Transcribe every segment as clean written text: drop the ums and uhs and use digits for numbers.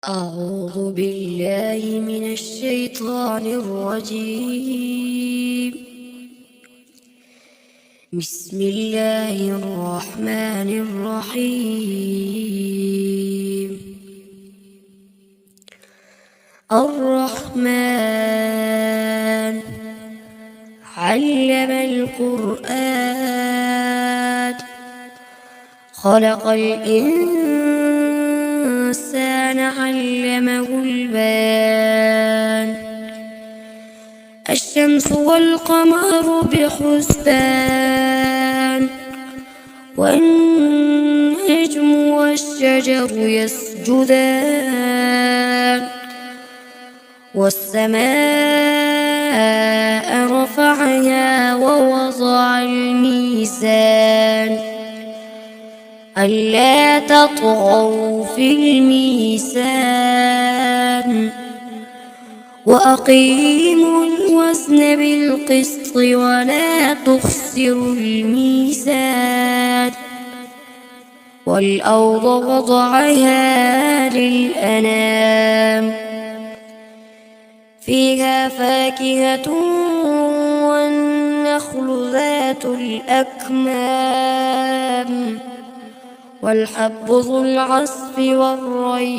أعوذ بالله من الشيطان الرجيم. بسم الله الرحمن الرحيم. الرحمن علم القرآن خلق الإنسان علمه البيان. الشمس والقمر بحسبان والنجم والشجر يسجدان والسماء رفعها ووضع الميزان ألا تطغوا في الميزان وأقيموا الوزن بالقسط ولا تخسروا الميزان والأرض وضعها للأنام فيها فاكهة والنخل ذات الأكمام والحب ذو العصف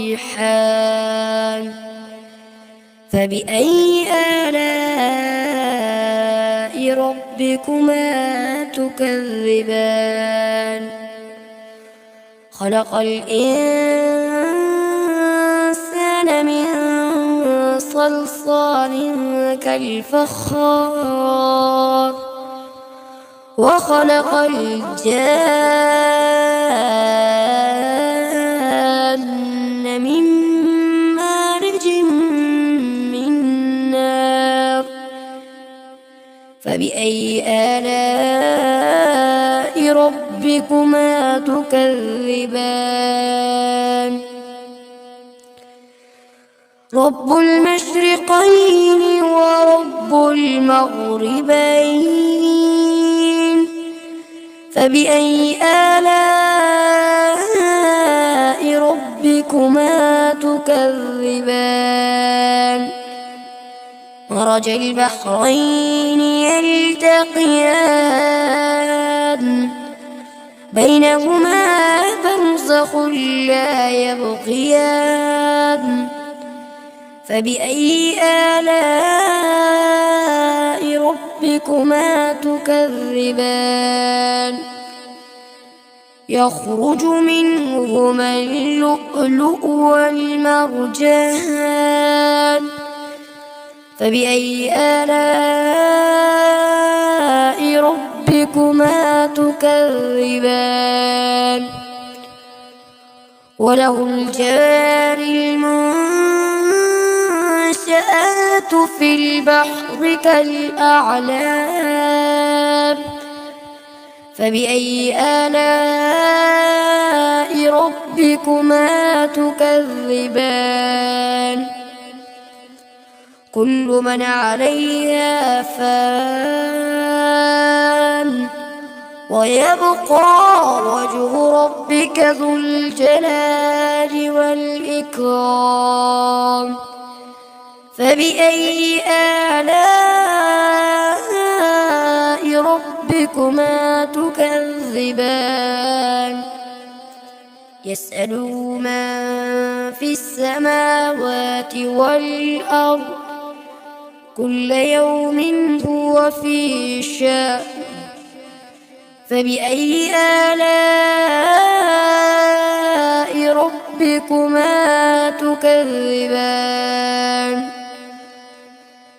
والريحان فبأي آلاء ربكما تكذبان خلق الإنسان من صلصال كالفخار وخلق الجان من مارج من نار فبأي آلاء ربكما تكذبان رب المشرقين ورب المغربين فبأي آلاء ربكما تكذبان مرج البحرين يلتقيان بينهما برزخ لا يبغيان فبأي آلاء ربكما تكذبان يخرج منهما اللؤلؤ والمرجان فبأي آلاء ربكما تكذبان وله الجوار المنشآت في البحر كالأعلام فبأي آلاء ربكما تكذبان كل من عليها فان ويبقى وجه ربك ذو الجلال والإكرام فبأي آلاء ربكما تكذبان يسأله من في السماوات والأرض كل يوم هو في شأن فبأي آلاء ربكما تكذبان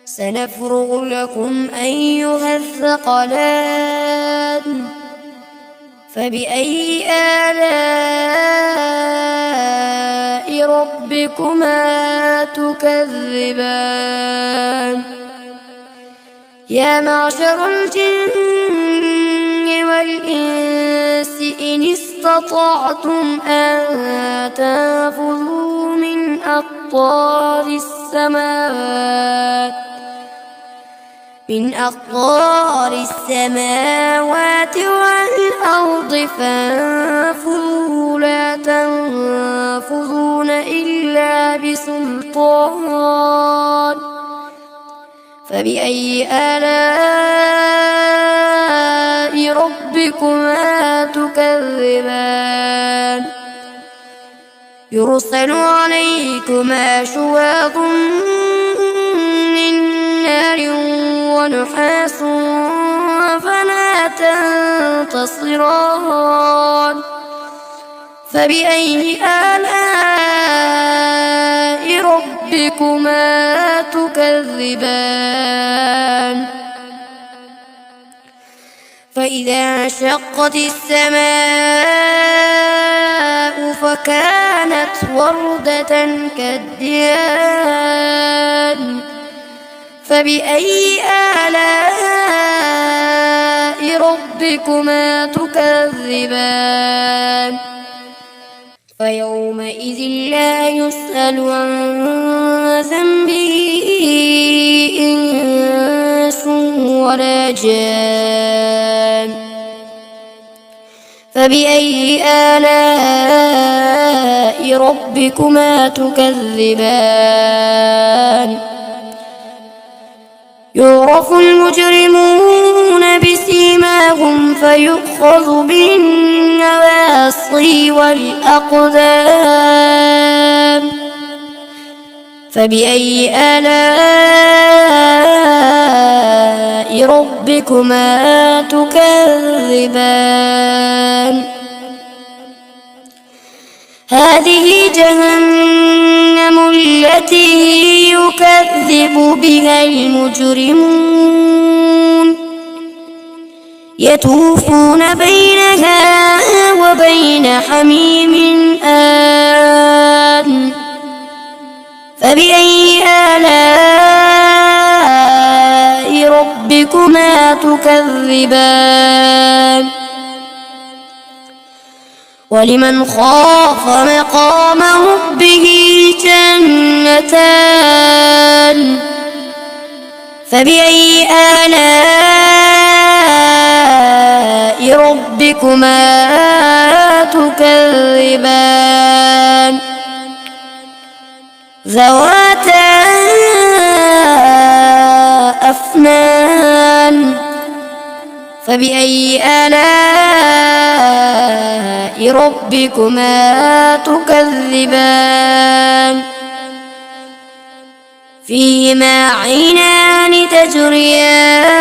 سنفرغ لكم أيها الثقلان فبأي آلاء ربكما تكذبان يا معشر الجن والإنس إن استطعتم أن تنفذوا من أقطار السماوات من أقطار السماوات والأرض فانفذوا لا تنفذون إلا بسلطان فبأي آلاء ربكما تكذبان يرسل عليكما شواظ من نار ونحاس فلا تنتصران فبأي آلاء ربكما تكذبان فإذا انشقت السماء فكانت وردة كالدهان فبأي آلاء ربكما تكذبان فيومئذ لا يسأل عن ذنبه إنس ولا جان فبأي آلاء ربكما تكذبان يعرف المجرمون بسيماهم فيؤخذ بالنواصي والأقدام فبأي آلاء ربكما تكذبان هذه جهنم التي يكذب بها المجرمون يطوفون بينها وبين حميم آن فبأي آلاء ربكما تكذبان ولمن خاف مقام ربه جنتان فبأي آلاء ربكما تكذبان ذواتا أفنان فبأي آلاء ربكما تكذبان فيهما عينان تجريان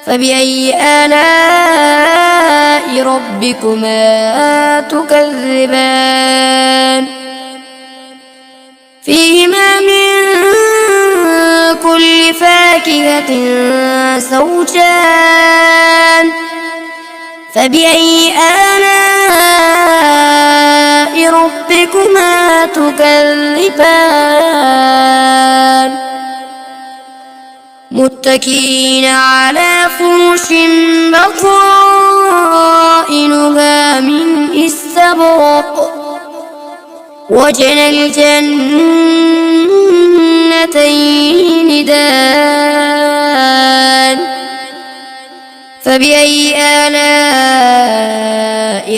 فبأي آلاء ربكما تكذبان فيهما من كل فاكهة زوجان فبأي آلاء ربكما تكذبان متكئين على فرش بطائنها من استبرق وجنى الجنتين دان فبأي آلاء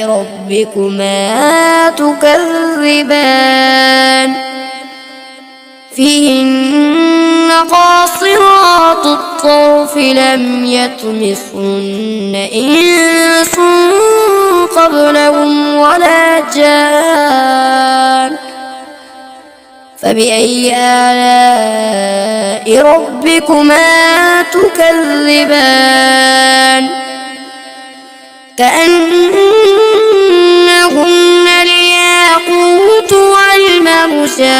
ربكما تكذبان فيهن قاصرات الطرف لم يطمثهن إنس قبلهم ولا جان فبأي آلاء ربكما تكذبان كأنهن الياقوت والمرجان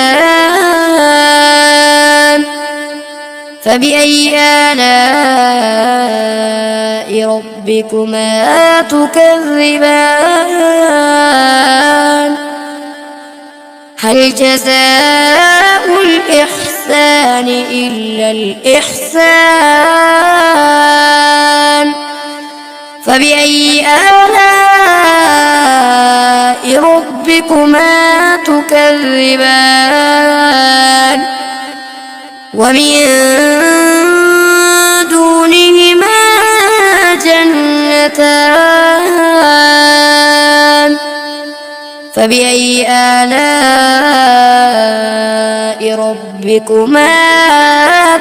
فبأي آلاء ربكما تكذبان هل جزاء الإحسان إلا الإحسان فبأي آلاء ربكما تكذبان ومن دونهما جنتان فبأي آلاء ربكما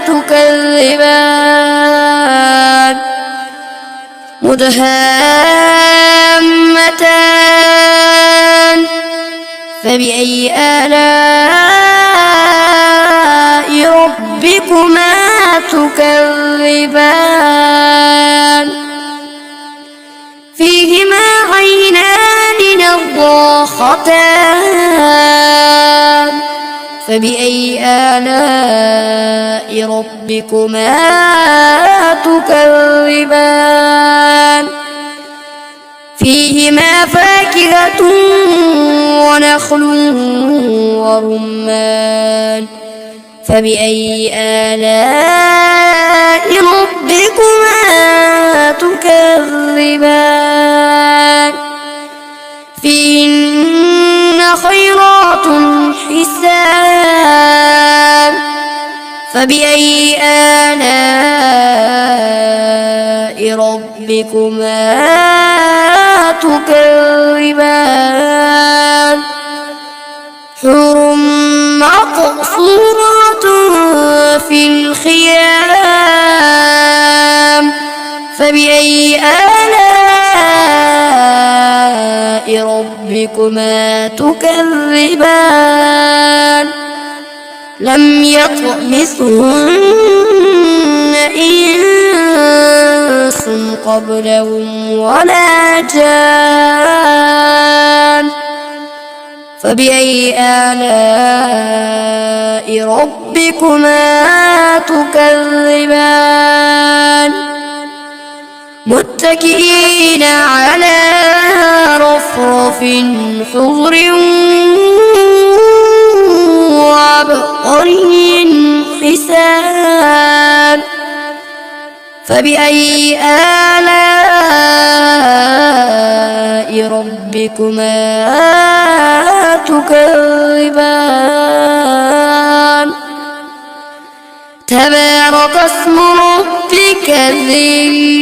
تكذبان مدهامتان فبأي آلاء ربكما تكذبان فيهما عينان نضاختان فبأي آلاء ربكما تكذبان فيهما فاكهة ونخل ورمان فبأي آلاء ربكما تكذبان فيهن خيرات حسان فبأي آلاء ربكما تكذبان حور مقصورات في الخيام فبأي آلاء ربكما تكذبان لم يطمثهن إنس قبلهم ولا جان فبأي آلاء ربكما تكذبان متكئين على رفرف خضر وعبقري حسان فبأي آلاء ربكما تكذبان تبارك اسم ربك ذي